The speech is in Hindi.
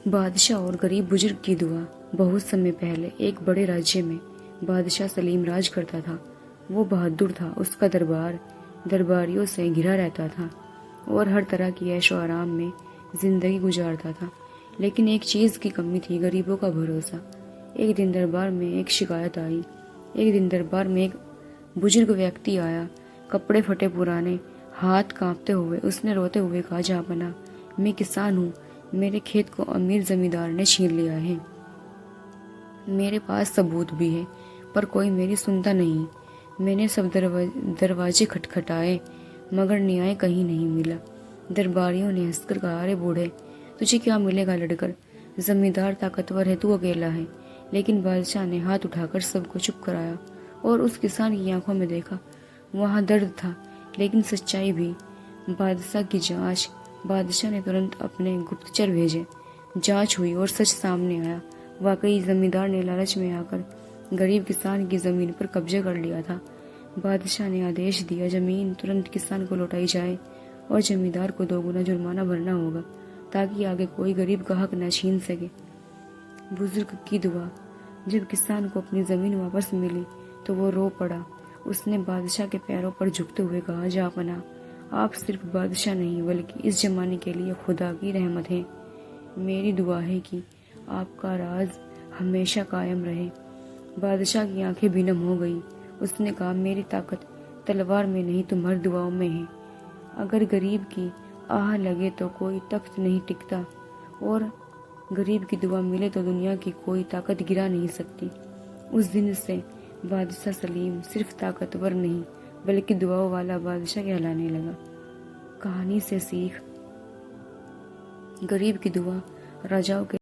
बादशाह और गरीब बुजुर्ग की दुआ। बहुत समय पहले एक बड़े राज्य में बादशाह सलीम राज करता था। वो बहादुर था। उसका दरबार दरबारियों से घिरा रहता था और हर तरह की ऐशो आराम में जिंदगी गुजारता था। लेकिन एक चीज की कमी थी, गरीबों का भरोसा। एक दिन दरबार में एक बुजुर्ग व्यक्ति आया, कपड़े फटे पुराने, हाथ कांपते हुए। उसने रोते हुए कहा, जहाँपनाह, मैं किसान हूँ। मेरे खेत को अमीर जमींदार ने छीन लिया है। मेरे पास सबूत भी है, पर कोई मेरी सुनता नहीं। मैंने सब दरवाजे खटखटाए, मगर न्याय कहीं नहीं मिला। दरबारियों ने हंसकर कहा, अरे बूढ़े, तुझे क्या मिलेगा लड़कर? जमींदार ताकतवर है, तू अकेला है। लेकिन बादशाह ने हाथ उठाकर सबको चुप कराया और उस किसान की आंखों में देखा। वहां दर्द था, लेकिन सच्चाई भी। बादशाह ने तुरंत अपने गुप्तचर भेजे। जांच हुई और सच सामने आया। वाकई जमींदार ने लालच में आकर गरीब किसान की जमीन पर कब्जा कर लिया था। बादशाह ने आदेश दिया, जमीन तुरंत किसान को लौटाई जाए और जमींदार को 2 गुना जुर्माना भरना होगा, ताकि आगे कोई गरीब का हक न छीन सके। बुजुर्ग की दुआ। जब किसान को अपनी जमीन वापस मिली तो वो रो पड़ा। उसने बादशाह के पैरों पर झुकते हुए कहा, जहाँपनाह, आप सिर्फ बादशाह नहीं बल्कि इस जमाने के लिए खुदा की रहमत हैं। मेरी दुआ है कि आपका राज हमेशा कायम रहे। बादशाह की आंखें भी नम हो गई। उसने कहा, मेरी ताकत तलवार में नहीं, तुम्हारी दुआओं में है। अगर गरीब की आह लगे तो कोई तख्त नहीं टिकता, और गरीब की दुआ मिले तो दुनिया की कोई ताकत गिरा नहीं सकती। उस दिन से बादशाह सलीम सिर्फ ताकतवर नहीं बल्कि दुआओं वाला बादशाह कहलाने लगा। कहानी से सीख। गरीब की दुआ राजाओं के